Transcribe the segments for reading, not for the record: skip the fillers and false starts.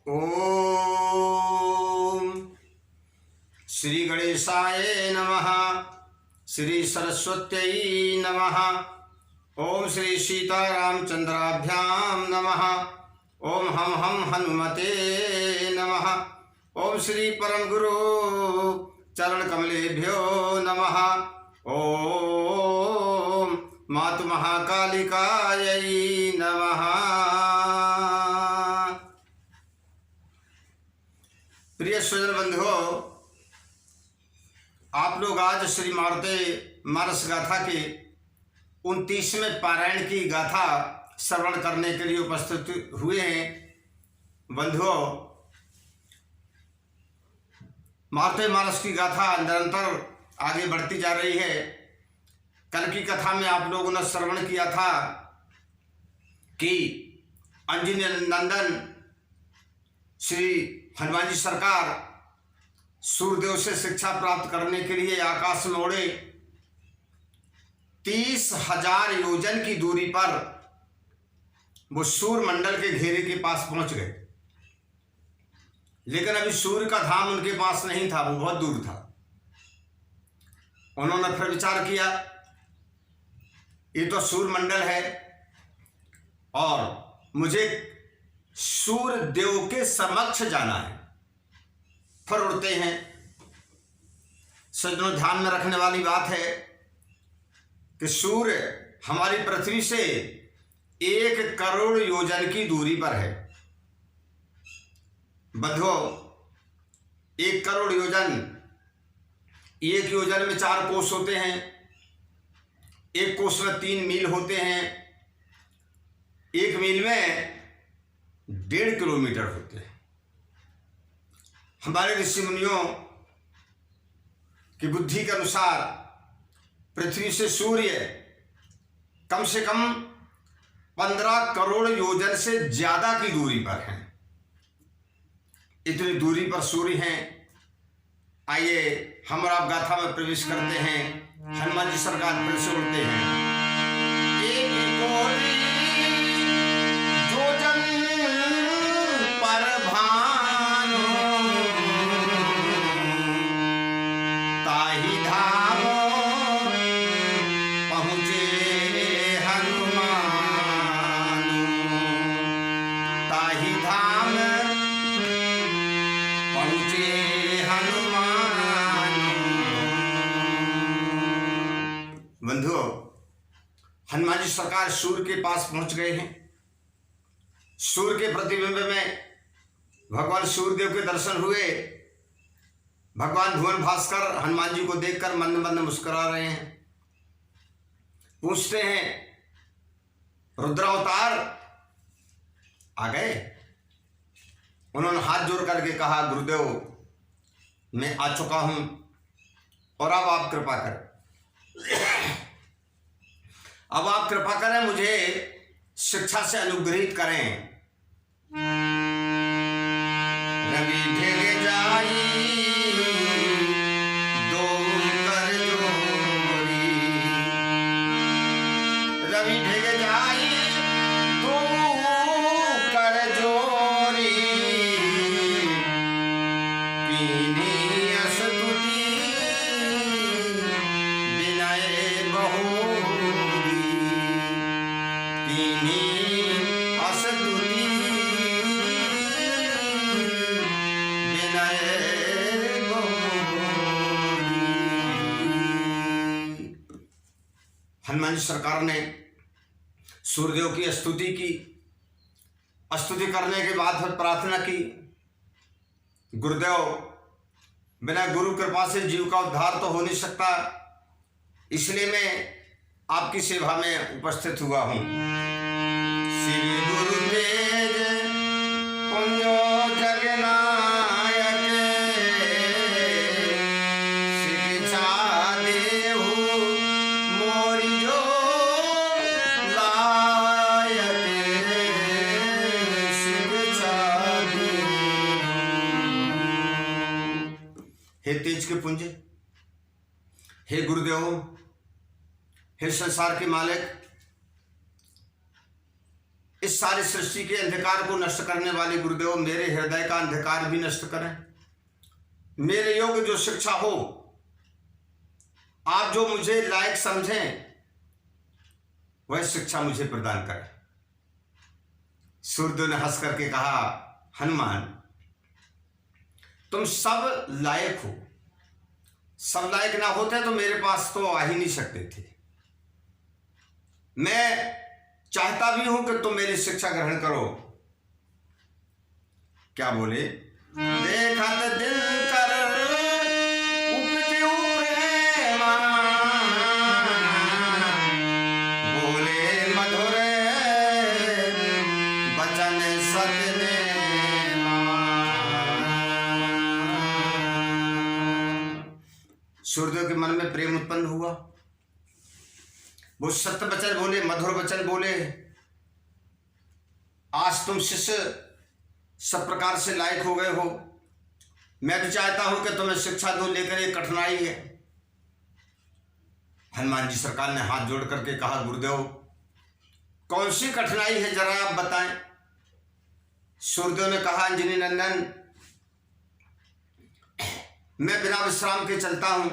ओम श्री गणेशाय नमः। श्री सरस्वत्यै नमः। ओम श्री सीतारामचंद्राभ्याम नमः। ओम हम हनुमते नमः। ओम श्री परम गुरु चरण कमलेभ्यो नमः। ओम मातु महाकालिकायै नमः। प्रिय स्वजन बंधुओं, आप लोग आज श्री मारुति मानस गाथा के 29वें पारायण की गाथा श्रवण करने के लिए उपस्थित हुए हैं। बंधुओं, मारुति मानस की गाथा निरंतर आगे बढ़ती जा रही है। कल की कथा में आप लोगों ने श्रवण किया था कि अंजनी नंदन श्री हनुमान जी सरकार सूर्यदेव से शिक्षा प्राप्त करने के लिए आकाश में उड़े। 30,000 योजन की दूरी पर वो सूर्य मंडल के घेरे के पास पहुंच गए, लेकिन अभी सूर्य का धाम उनके पास नहीं था, वो बहुत दूर था। उन्होंने फिर विचार किया, ये तो सूर्य मंडल है और मुझे सूर्य देव के समक्ष जाना है। फिर उड़ते हैं। सज्जनों, ध्यान में रखने वाली बात है कि सूर्य हमारी पृथ्वी से 1 करोड़ योजन की दूरी पर है। बंधुओं, 1 करोड़ योजन, एक योजन में 4 कोस होते हैं। एक कोस में 3 मील होते हैं। 1 मील में 1.5 किलोमीटर होते हैं। हमारे ऋषि मुनियों की बुद्धि के अनुसार पृथ्वी से सूर्य कम से कम 15 करोड़ योजन से ज्यादा की दूरी पर है। इतनी दूरी पर सूर्य हैं। आइए हम और आप गाथा में प्रवेश करते हैं। हनुमान जी सरकार फिर से उड़ते हैं। एक कोटि योजन पर भानु ताहि धाम पहुँचे हनुमान। ताहि धाम पहुँचे हनुमान। बंधुओं, हनुमान जी सरकार सूर्य के पास पहुंच गए हैं। सूर्य के प्रतिबिंब में भगवान सूर्यदेव के दर्शन हुए। भगवान भुवन भास्कर हनुमान जी को देखकर मंद मंद मुस्कुरा रहे हैं। पूछते हैं, रुद्रावतार आ गए? उन्होंने हाथ जोड़ करके कहा, गुरुदेव मैं आ चुका हूं और अब आप कृपा करें। अब आप कृपा करें, मुझे शिक्षा से अनुग्रहित करें। रवि ढेर जाई दो कर जोरी। रवि ढेर जाई दो कर जोरी। कीनी स्तुति विनय बहुरी। कीनी स्तुति विनय बहुरी। हनुमान जी सरकार ने सूर्यदेव की स्तुति की। स्तुति करने के बाद फिर प्रार्थना की, गुरुदेव बिना गुरु कृपा से जीव का उद्धार तो हो नहीं सकता, इसलिए मैं आपकी सेवा में उपस्थित हुआ हूं। श्री गुरु तेज पुंजो जगनायक। शिक्षा देहु मोरी जो लायक। शिक्षा देहु। हे तेज के पुंज, हे गुरुदेव, हे संसार के मालिक, इस सारी सृष्टि के अंधकार को नष्ट करने वाले गुरुदेव मेरे हृदय का अंधकार भी नष्ट करें। मेरे योग्य जो शिक्षा हो, आप जो मुझे लायक समझें, वह शिक्षा मुझे प्रदान करें। सूर्यदेव ने हंस करके कहा, हनुमान तुम सब लायक हो, सब लायक ना होते तो मेरे पास तो आ ही नहीं सकते थे। मैं चाहता भी हूं कि तुम मेरी शिक्षा ग्रहण करो। क्या बोले? देखत दिल कर उपजू प्रेमा, बोले मधुर बचन सतनेमा। सूर्यदेव के मन में प्रेम उत्पन्न हुआ। वो सत्य वचन बोले, मधुर वचन बोले। आज तुम शिष्य सब प्रकार से लायक हो गए हो। मैं भी चाहता हूं कि तुम्हें शिक्षा दूं, लेकर ये कठिनाई है। हनुमान जी सरकार ने हाथ जोड़ करके कहा, गुरुदेव कौन सी कठिनाई है, जरा आप बताएं। सूर्यदेव ने कहा, अंजनी नंदन मैं बिना विश्राम के चलता हूं,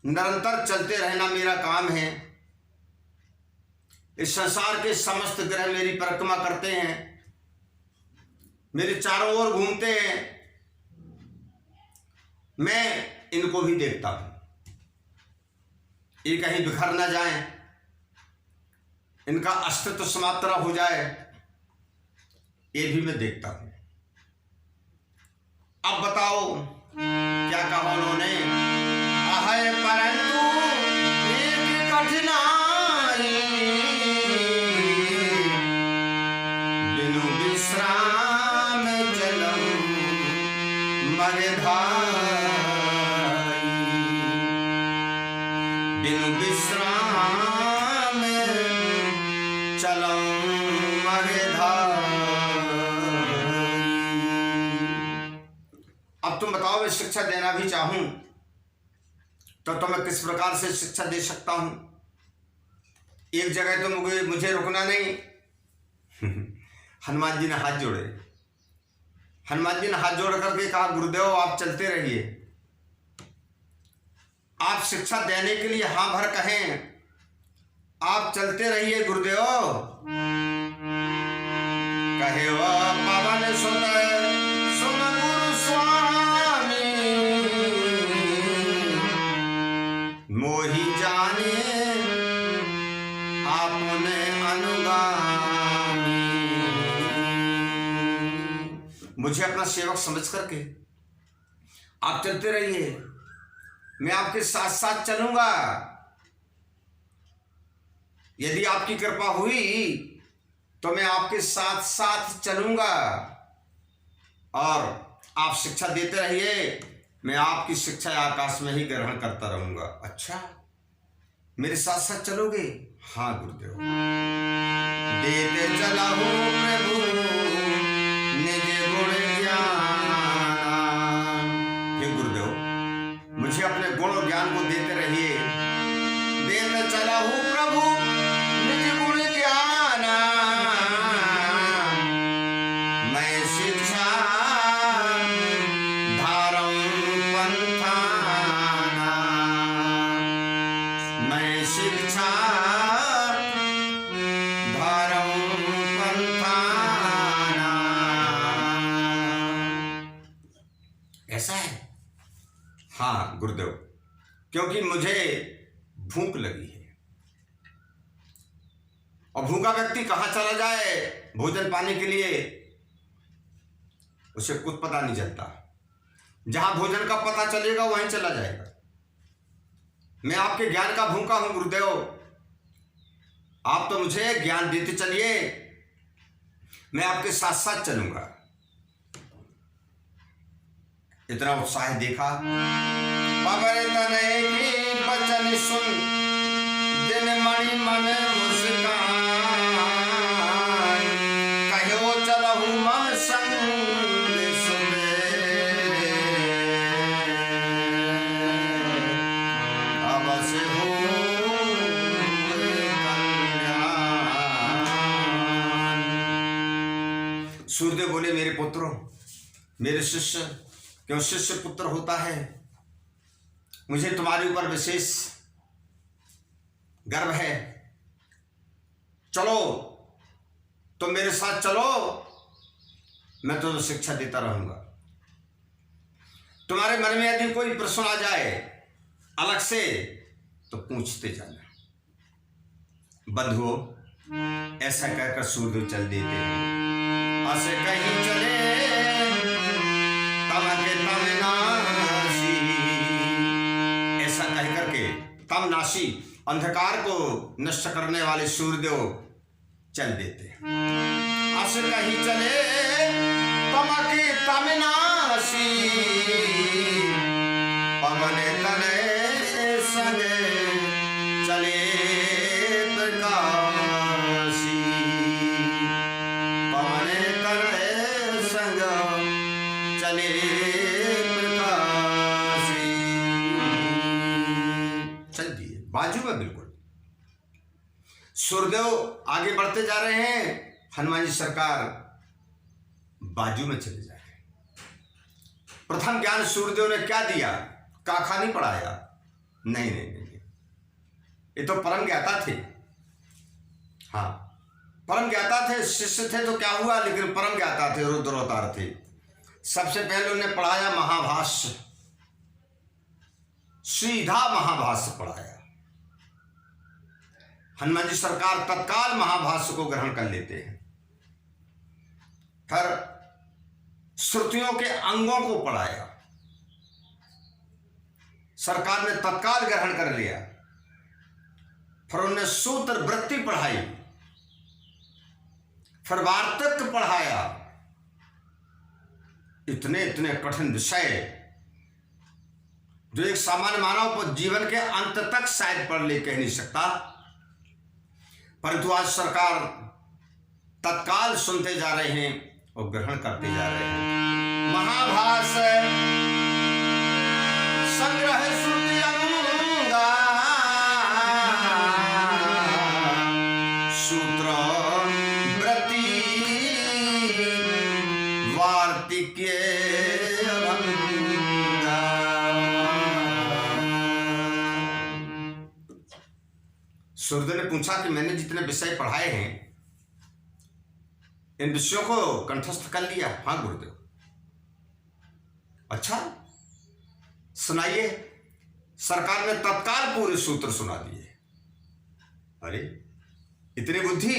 निरंतर चलते रहना मेरा काम है। इस संसार के समस्त ग्रह मेरी परिक्रमा करते हैं, मेरे चारों ओर घूमते हैं। मैं इनको भी देखता हूं, ये कहीं बिखर ना जाएं, इनका अस्तित्व समाप्त ना हो जाए, ये भी मैं देखता हूं। अब बताओ क्या कहा उन्होंने? है परंतु एक कठिनाई, बिनु विश्राम चलऊं मगधाई, बिनु विश्राम चलऊं मगधाई। अब तुम बताओ, मैं शिक्षा देना भी चाहूं तो मैं किस प्रकार से शिक्षा दे सकता हूं? एक जगह तो मुझे रुकना नहीं। हनुमान जी ने हाथ जोड़े। हनुमान जी ने हाथ जोड़ करके कहा, गुरुदेव आप चलते रहिए, आप शिक्षा देने के लिए हाँ भर कहें, आप चलते रहिए गुरुदेव। कहे वह पवन सुत सुन गुरु स्वामी, मोहि जाने आपने अनुगामी। मुझे अपना सेवक समझ करके आप चलते रहिए, मैं आपके साथ साथ चलूंगा। यदि आपकी कृपा हुई तो मैं आपके साथ साथ चलूंगा और आप शिक्षा देते रहिए, मैं आपकी शिक्षा आकाश में ही ग्रहण करता रहूंगा। अच्छा, मेरे साथ साथ चलोगे? हाँ गुरुदेव। देते चला हो प्रभु निज गुण ज्ञान। हे गुरुदेव मुझे अपने गुण और ज्ञान को देते रहिए। देते चला हो प्रभु निज गुण ज्ञान, मैं शिक्षा शिक्षा धारऊं पंथाना। ऐसा है? हाँ गुरुदेव, क्योंकि मुझे भूख लगी है और भूखा व्यक्ति कहाँ चला जाए भोजन पाने के लिए, उसे कुछ पता नहीं चलता। जहां भोजन का पता चलेगा वहीं चला जाएगा। मैं आपके ज्ञान का भूखा हूं गुरुदेव, आप तो मुझे ज्ञान देते चलिए, मैं आपके साथ साथ चलूंगा। इतना उत्साह देखा। पवन तनय की बचन सुन, दिन मणि मन मुस्कान, कहो चलहु मम संग सूर्यदेव बोले, मेरे पुत्रों, मेरे शिष्य, क्यों शिष्य पुत्र होता है, मुझे तुम्हारे ऊपर विशेष गर्व है। चलो, तुम मेरे साथ चलो, मैं तुम्हें शिक्षा देता रहूंगा। तुम्हारे मन में यदि कोई प्रश्न आ जाए अलग से तो पूछते जाना। बंधुओं, ऐसा कहकर सूर्यदेव चल देते हैं। असे कहीं चले तम के तम नासी, ऐसा कह करके तम नासी, अंधकार को नष्ट करने वाले सूर्यदेव चल देते हैं। असे कहीं चले तम के तम नासी, पवन तने संगे चले प्रकाशी, पवन तने संग चले प्रकाशी। चल दिए बाजू में बिल्कुल। सूर्यदेव आगे बढ़ते जा रहे हैं, हनुमान जी सरकार बाजू में चले जा रहे हैं। प्रथम ज्ञान सूर्यदेव ने क्या दिया? काखा नहीं पढ़ाया, नहीं नहीं नहीं, ये तो परम ज्ञाता थे। हाँ, परम ज्ञाता थे, शिष्य थे तो क्या हुआ, लेकिन परम ज्ञाता थे, रुद्र अवतार थे। सबसे पहले उन्हें पढ़ाया महाभाष्य, सीधा महाभाष्य पढ़ाया। हनुमान जी सरकार तत्काल महाभाष्य को ग्रहण कर लेते हैं। फिर श्रुतियों के अंगों को पढ़ाया, सरकार ने तत्काल ग्रहण कर लिया। फिर उन्हें सूत्र वृत्ति पढ़ाई, फिर वार्तक पढ़ाया। इतने इतने कठिन विषय जो एक सामान्य मानव को जीवन के अंत तक शायद पढ़ ले कह नहीं सकता, परंतु आज सरकार तत्काल सुनते जा रहे हैं और ग्रहण करते जा रहे हैं। महाभाष्य संग्रह श्रुति अंगा, सूत्र वृत्ति वार्तिके अभंगा। सूर्यदेव ने पूछा कि मैंने जितने विषय पढ़ाए हैं, इन विषयों को कंठस्थ कर लिया? हाँ गुरुदेव। अच्छा, सुनाइए। सरकार ने तत्काल पूरे सूत्र सुना दिए। अरे इतनी बुद्धि,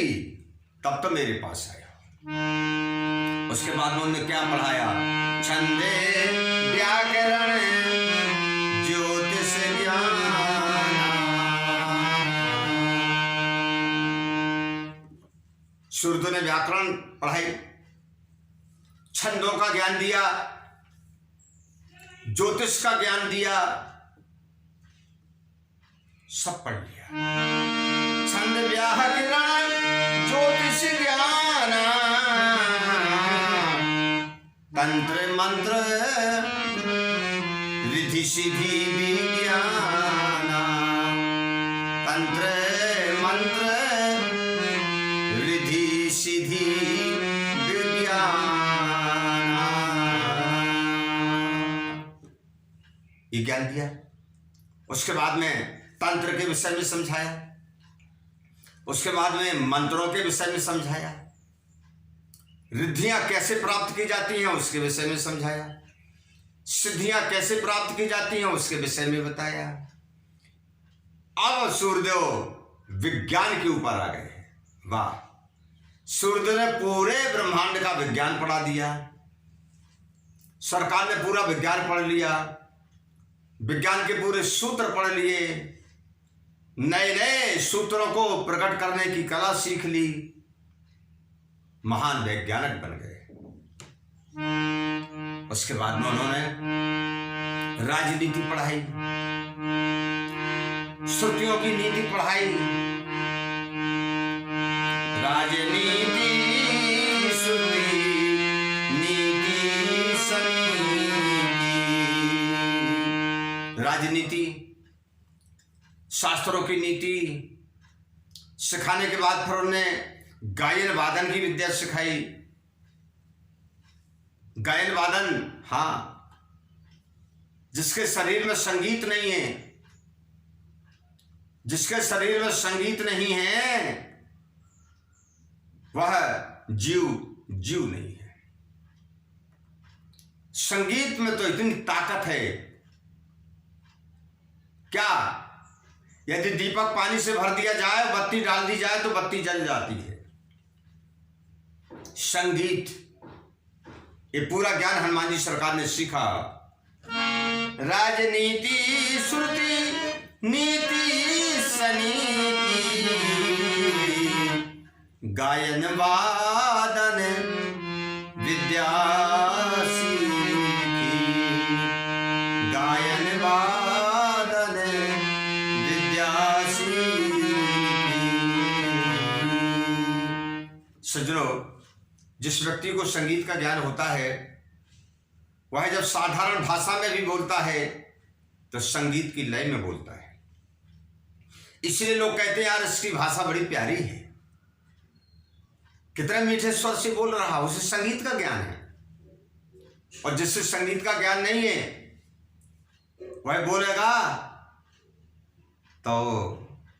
तब तो मेरे पास आया। उसके बाद में उन्होंने क्या पढ़ाया? छंदे व्याकरण ज्योतिष ज्ञान। सूर्यदेव ने व्याकरण पढ़ाई, छंदों का ज्ञान दिया, ज्योतिष का ज्ञान दिया, सब पढ़ लिया। छंद व्याकरण ज्योतिष ज्ञान, तंत्र मंत्र रिधि सिद्धि विज्ञान, तंत्र मंत्र रिधि सिद्धि विज्ञान, ये ज्ञान दिया। उसके बाद में तंत्र के विषय में समझाया, उसके बाद में मंत्रों के विषय में समझाया, रिद्धियां कैसे प्राप्त की जाती हैं उसके विषय में समझाया, सिद्धियां कैसे प्राप्त की जाती हैं उसके विषय में बताया। अब सूर्यदेव विज्ञान के ऊपर आ गए। वाह, सूर्यदेव ने पूरे ब्रह्मांड का विज्ञान पढ़ा दिया। सरकार ने पूरा विज्ञान पढ़ लिया, विज्ञान के पूरे सूत्र पढ़ लिए, नए नए सूत्रों को प्रकट करने की कला सीख ली, महान वैज्ञानिक बन गए। उसके बाद में उन्होंने राजनीति पढ़ाई, श्रुतियों की नीति पढ़ाई। राजनीति श्रुति नीति सनीति। राजनीति, शास्त्रों की नीति सिखाने के बाद फिर उन्हें गायन वादन की विद्या सिखाई, गायन वादन, हाँ, जिसके शरीर में संगीत नहीं है, जिसके शरीर में संगीत नहीं है वह जीव नहीं है। संगीत में तो इतनी ताकत है, क्या यदि दीपक पानी से भर दिया जाए, बत्ती डाल दी जाए तो बत्ती जल जाती है। संगीत, ये पूरा ज्ञान हनुमान जी सरकार ने सीखा। राजनीति श्रुति नीति सनीति, गायन वादन विद्या सीखी, गायन वादन विद्या सीखी। सज्जनों, जिस व्यक्ति को संगीत का ज्ञान होता है वह जब साधारण भाषा में भी बोलता है तो संगीत की लय में बोलता है। इसलिए लोग कहते हैं यार इसकी भाषा बड़ी प्यारी है, कितने मीठे स्वर से बोल रहा, उसे संगीत का ज्ञान है। और जिससे संगीत का ज्ञान नहीं है वह बोलेगा तो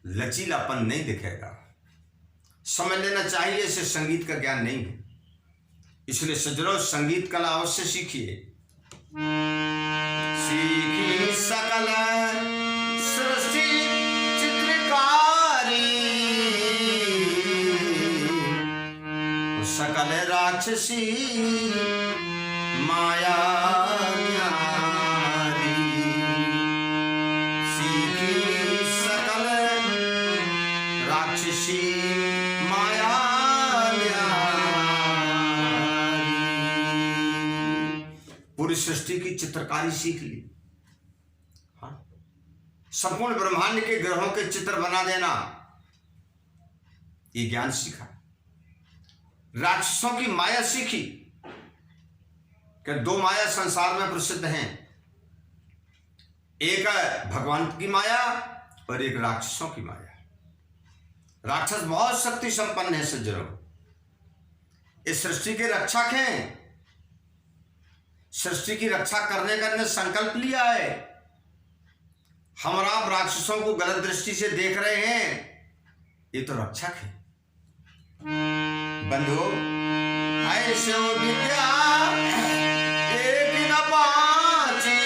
लचीलापन नहीं दिखेगा। समझ लेना चाहिए इसे संगीत का ज्ञान नहीं है। इसलिए सज्जनों, संगीत कला अवश्य सीखिए। सीखी सकल सृष्टि चित्रकारी, सकल राक्षसी माया न्यारी, सीखी सकल राक्षसी माया पूरी सृष्टि की चित्रकारी सीख ली। हाँ, संपूर्ण ब्रह्मांड के ग्रहों के चित्र बना देना, ये ज्ञान सीखा। राक्षसों की माया सीखी कि दो माया संसार में प्रसिद्ध हैं, एक है भगवान की माया और एक राक्षसों की माया। राक्षस बहुत शक्ति संपन्न है सज्जनों, इस सृष्टि के रक्षक हैं। सृष्टि की रक्षा करने का इन्होंने संकल्प लिया है। हम और आप राक्षसों को गलत दृष्टि से देख रहे हैं, ये तो रक्षक है। बंधु, ऐसे विद्या एक न पाची,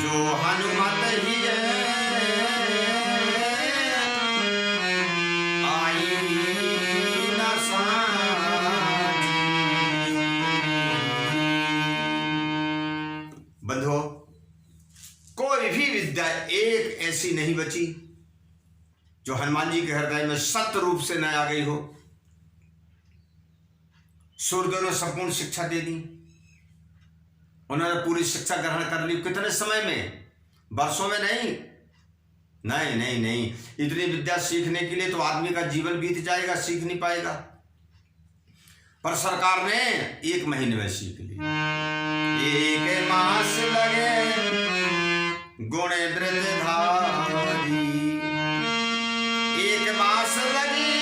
जो हनुमत ही बंधुओं, कोई भी विद्या एक ऐसी नहीं बची जो हनुमान जी के हृदय में सत्य रूप से न आ गई हो। सूर्यदेव ने संपूर्ण शिक्षा दे दी, उन्होंने पूरी शिक्षा ग्रहण कर ली। कितने समय में? वर्षों में नहीं, नहीं नहीं नहीं। इतनी विद्या सीखने के लिए तो आदमी का जीवन बीत जाएगा, सीख नहीं पाएगा। पर सरकार ने 1 महीने में सीख ली। 1 मास लगे गुणे वृद्धधारी, 1 मास लगी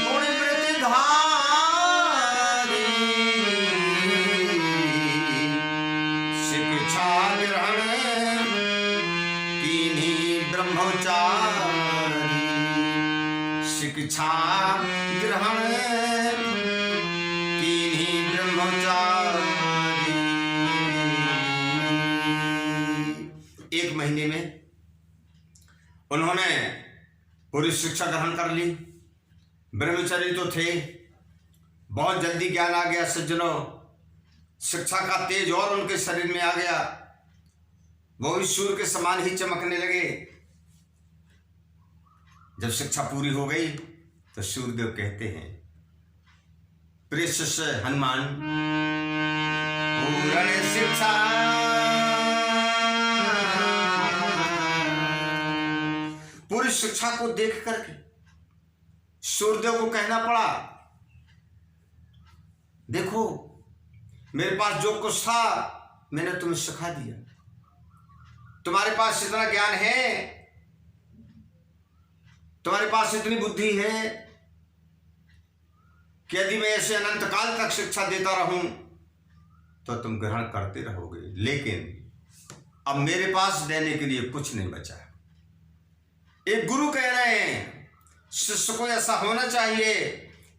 गुण वृद्धधारी, शिक्षा ग्रहण कीन्ही ब्रह्मचारी, शिक्षा ग्रहण कीन्ही ब्रह्मचारी। 1 महीने में उन्होंने पूरी शिक्षा ग्रहण कर ली। ब्रह्मचारी तो थे, बहुत जल्दी ज्ञान आ गया सज्जनों। शिक्षा का तेज और उनके शरीर में आ गया, वो भी सूर्य के समान ही चमकने लगे। जब शिक्षा पूरी हो गई तो सूर्यदेव कहते हैं, प्रिय शिष्य हनुमान, पूर्ण शिक्षा पूरी शिक्षा को देख करके सूर्यदेव को कहना पड़ा, देखो मेरे पास जो कुछ था मैंने तुम्हें सिखा दिया। तुम्हारे पास इतना ज्ञान है, तुम्हारे पास इतनी बुद्धि है कि यदि मैं ऐसे अनंत काल तक शिक्षा देता रहूं तो तुम ग्रहण करते रहोगे, लेकिन अब मेरे पास देने के लिए कुछ नहीं बचा। एक गुरु कह रहे हैं शिष्य को ऐसा होना चाहिए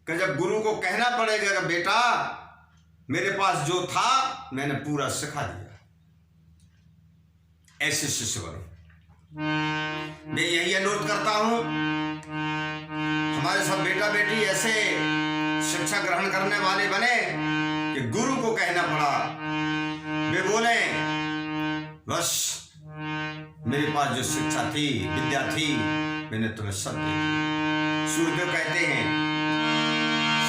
कि जब गुरु को कहना पड़ेगा कि बेटा मेरे पास जो था मैंने पूरा सिखा दिया, ऐसे शिष्य बनो। मैं यही अनुरोध करता हूं हमारे सब बेटा बेटी ऐसे शिक्षा ग्रहण करने वाले बने कि गुरु को कहना पड़ा वे बोले बस मेरे पास जो शिक्षा थी, विद्या थी, मैंने तुम्हें सब दे दी। सूर्यदेव कहते हैं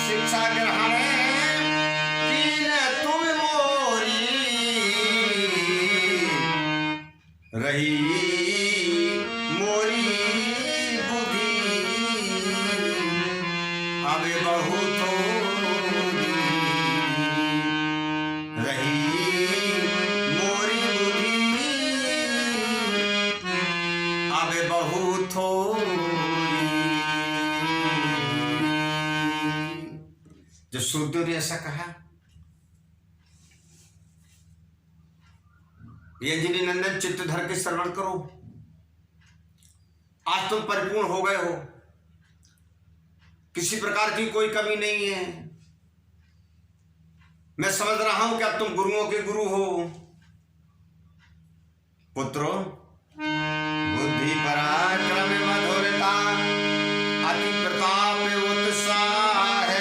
शिक्षा ग्रहण कीन तुम मोरी रही मोरी बुद्धि अब बहुत रही मोरी बुद्धि अब बहुत जो सूर्यदेव ने ऐसा कहा, यजनी नंदन चित्त धर के श्रवण करो। आज तुम परिपूर्ण हो गए हो, किसी प्रकार की कोई कमी नहीं है। मैं समझ रहा हूं कि अब तुम गुरुओं के गुरु हो। पुत्रो बुद्धि पराक्रम मधुरता अति प्रताप उत्साह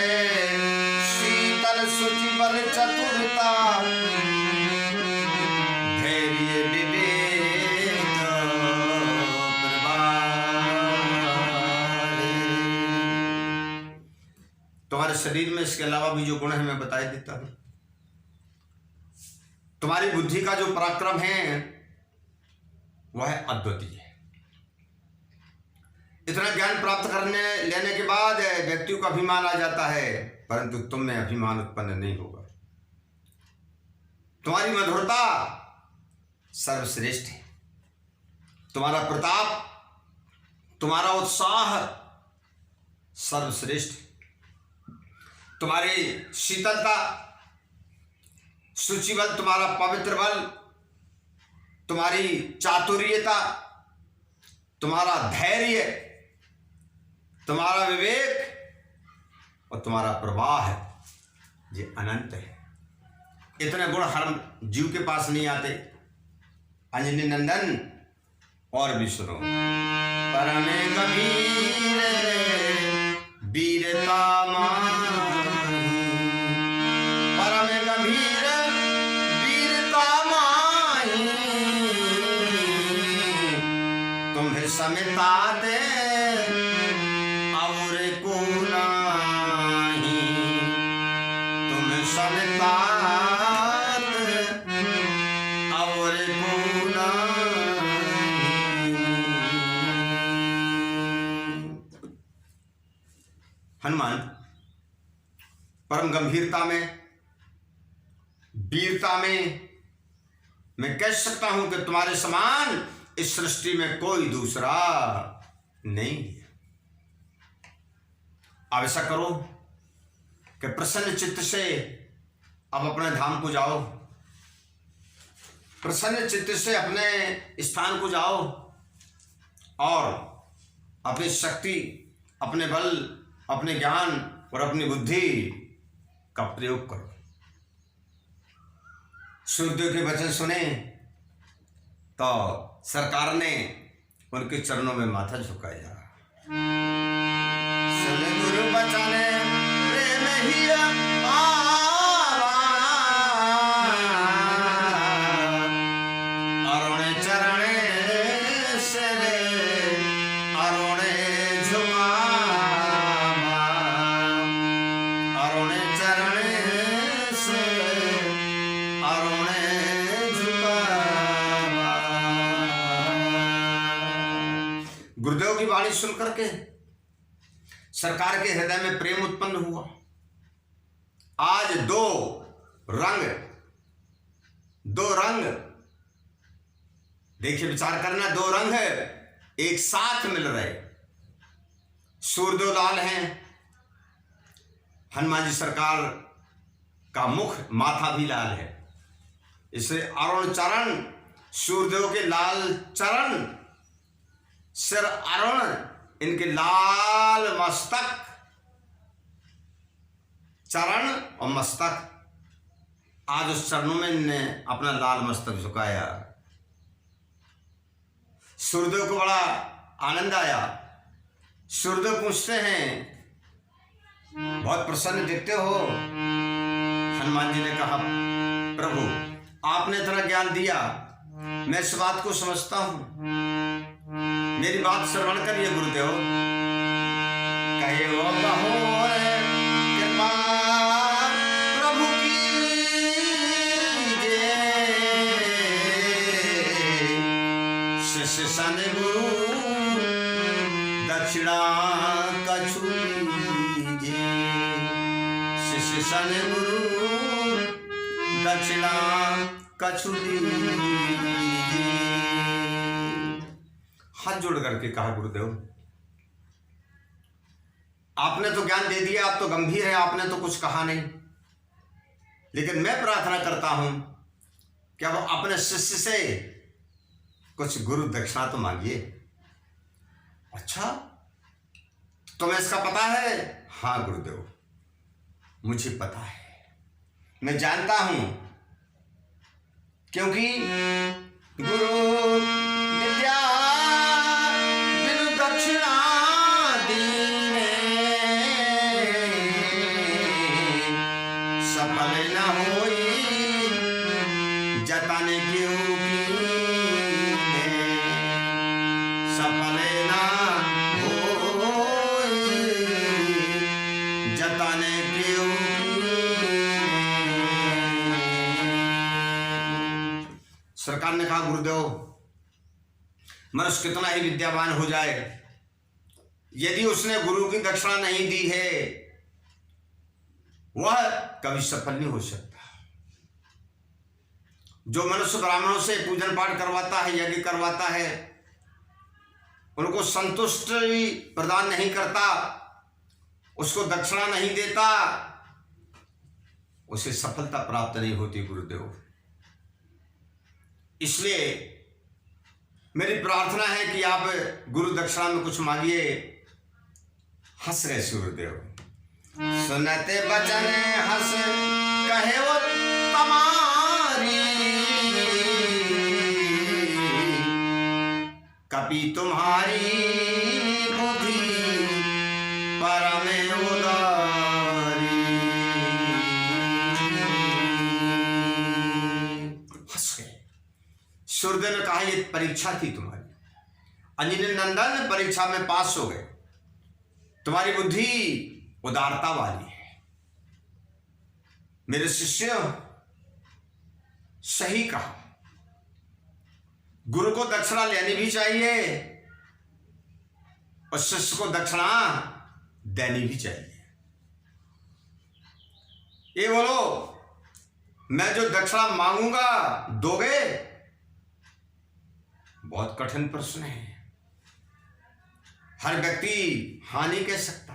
शीतल शुचि बल चतुरता धैर्य विवेक तुम्हारे शरीर में इसके अलावा भी जो गुण है मैं बता देता हूं। तुम्हारी बुद्धि का जो पराक्रम है वह है अद्वितीय। इतना ज्ञान प्राप्त करने लेने के बाद व्यक्तियों का अभिमान आ जाता है, परंतु तुम में अभिमान उत्पन्न नहीं होगा। तुम्हारी मधुरता सर्वश्रेष्ठ है, तुम्हारा प्रताप, तुम्हारा उत्साह सर्वश्रेष्ठ, तुम्हारी शीतलता, शुचि बल, तुम्हारा पवित्र बल, तुम्हारी चातुर्यता, तुम्हारा धैर्य, तुम्हारा विवेक और तुम्हारा प्रवाह ये अनंत है। इतने गुण हर जीव के पास नहीं आते। अंजनी नंदन और भी सुनो। परम गंभीर वीरता परम गंभीर वीरता माही तुम्हें समिता दे और को नाही तुम्हें समिता और को नाही। हनुमान परम गंभीरता में, वीरता में मैं कह सकता हूं कि तुम्हारे समान इस सृष्टि में कोई दूसरा नहीं। अब ऐसा करो कि प्रसन्न चित्त से अब अपने धाम को जाओ, प्रसन्न चित्त से अपने स्थान को जाओ और अपनी शक्ति, अपने बल, अपने ज्ञान और अपनी बुद्धि का प्रयोग करो। सूर्यदेव के वचन सुने तो सरकार ने उनके चरणों में माथा झुकाया। सुन गुरु वचन प्रेम ही आवा, अरुण चरण से अरुण झुकावा, अरुण चरण से अरुण झुकावा। गुरुदेव की वाणी सुनकर के सरकार के हृदय में प्रेम उत्पन्न हुआ। आज दो रंग देखिए, विचार करना, दो रंग एक साथ मिल रहे। सूर्यदेव लाल हैं, हनुमान जी सरकार का मुख माथा भी लाल है। इसे अरुण चरण, सूर्यदेव के लाल चरण, सिर अरुण, इनके लाल मस्तक, चरण और मस्तक। आज उस चरणों में इन्होंने अपना लाल मस्तक झुकाया। सूर्यदेव को बड़ा आनंद आया। सूर्यदेव पूछते हैं, बहुत प्रसन्न दिखते हो। हनुमान जी ने कहा, प्रभु आपने इतना ज्ञान दिया, मैं इस बात को समझता हूं, मेरी बात श्रवण करिए गुरुदेव। कहे वो कहो कृपा प्रभु कीजिए, शिष्य सन गुरु दक्षिणा कछु लीजिए, शिष्य सन गुरु दक्षिणा कछु लीजिए। हाथ जोड़ करके कहा, गुरुदेव आपने तो ज्ञान दे दिया, आप तो गंभीर है, आपने तो कुछ कहा नहीं, लेकिन मैं प्रार्थना करता हूं कि अब अपने शिष्य से कुछ गुरु दक्षिणा तो मांगिए। अच्छा, तुम्हें इसका पता है? हाँ गुरुदेव, मुझे पता है, मैं जानता हूं, क्योंकि गुरु विद्या बिनु दक्षिणा दीने, सफल न होई जतन क्यों कीने, सफल न होई जतन क्यों कीने। सरकार ने कहा, गुरुदेव मनुष्य कितना ही विद्यावान हो जाए, यदि उसने गुरु की दक्षिणा नहीं दी है, वह कभी सफल नहीं हो सकता। जो मनुष्य ब्राह्मणों से पूजन पाठ करवाता है, यज्ञ करवाता है, उनको संतुष्टि प्रदान नहीं करता, उसको दक्षिणा नहीं देता, उसे सफलता प्राप्त नहीं होती गुरुदेव। इसलिए मेरी प्रार्थना है कि आप गुरु दक्षिणा में कुछ मांगिए। हंस रहे सूर्यदेव, सुनते बचन हंस कहे वो तमारी, कपि तुम्हारी बुद्धि परम उदारी। हंस गए। सूर्यदेव ने कहा, ये परीक्षा थी तुम्हारी, अंजनी नंदन परीक्षा में पास हो गए, तुम्हारी बुद्धि उदारता वाली है। मेरे शिष्य सही कहा, गुरु को दक्षिणा लेनी भी चाहिए और शिष्य को दक्षिणा देनी भी चाहिए। ये बोलो, मैं जो दक्षिणा मांगूंगा दोगे? बहुत कठिन प्रश्न है। हर व्यक्ति हानि कह सकता,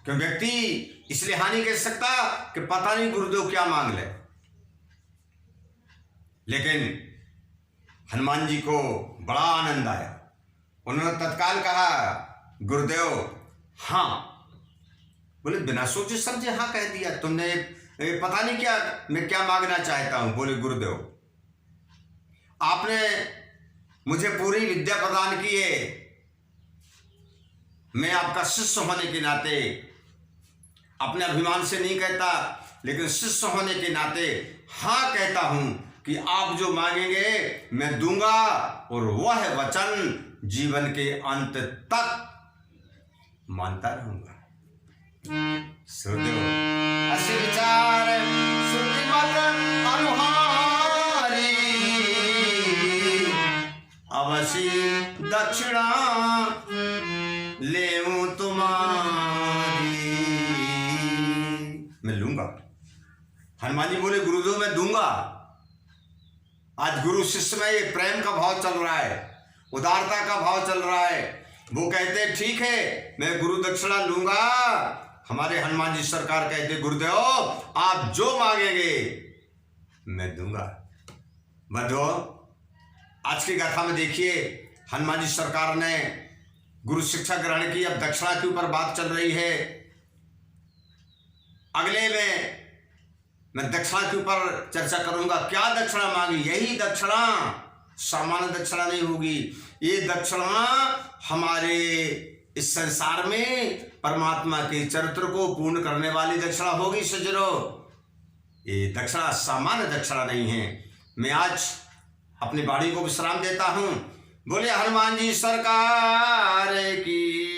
क्यों व्यक्ति इसलिए हानि कह सकता कि पता नहीं गुरुदेव क्या मांग ले। लेकिन हनुमान जी को बड़ा आनंद आया। उन्होंने तत्काल कहा, गुरुदेव हाँ। बोले, बिना सोचे समझे हाँ कह दिया तुमने, पता नहीं क्या मैं क्या मांगना चाहता हूं। बोले, गुरुदेव आपने मुझे पूरी विद्या प्रदान की है, मैं आपका शिष्य होने के नाते, अपने अभिमान से नहीं कहता, लेकिन शिष्य होने के नाते हाँ कहता हूं कि आप जो मांगेंगे मैं दूंगा, और वह वचन जीवन के अंत तक मानता रहूंगा। सूर्यदेव असी विचार श्रुतिमत अनुहारी, अवश्य दक्षिणा लेऊं तुम्हारी। मैं लूंगा। हनुमान जी बोले, गुरुदेव मैं दूंगा। आज गुरु शिष्य में ये प्रेम का भाव चल रहा है, उदारता का भाव चल रहा है। वो कहते ठीक है, मैं गुरु दक्षिणा लूंगा, हमारे हनुमान जी सरकार कहते गुरुदेव आप जो मांगेंगे मैं दूंगा। बंधुओं, आज की गाथा में देखिए हनुमान जी सरकार ने गुरु शिक्षा ग्रहण की। अब दक्षिणा के ऊपर बात चल रही है। अगले में मैं दक्षिणा के ऊपर चर्चा करूंगा। क्या दक्षिणा मांगी? यही दक्षिणा सामान्य दक्षिणा नहीं होगी। ये दक्षिणा हमारे इस संसार में परमात्मा के चरित्र को पूर्ण करने वाली दक्षिणा होगी सज्जनों। ये दक्षिणा सामान्य दक्षिणा नहीं है। मैं आज अपनी वाणी को विश्राम देता हूं। बोले हनुमान जी सरकार की।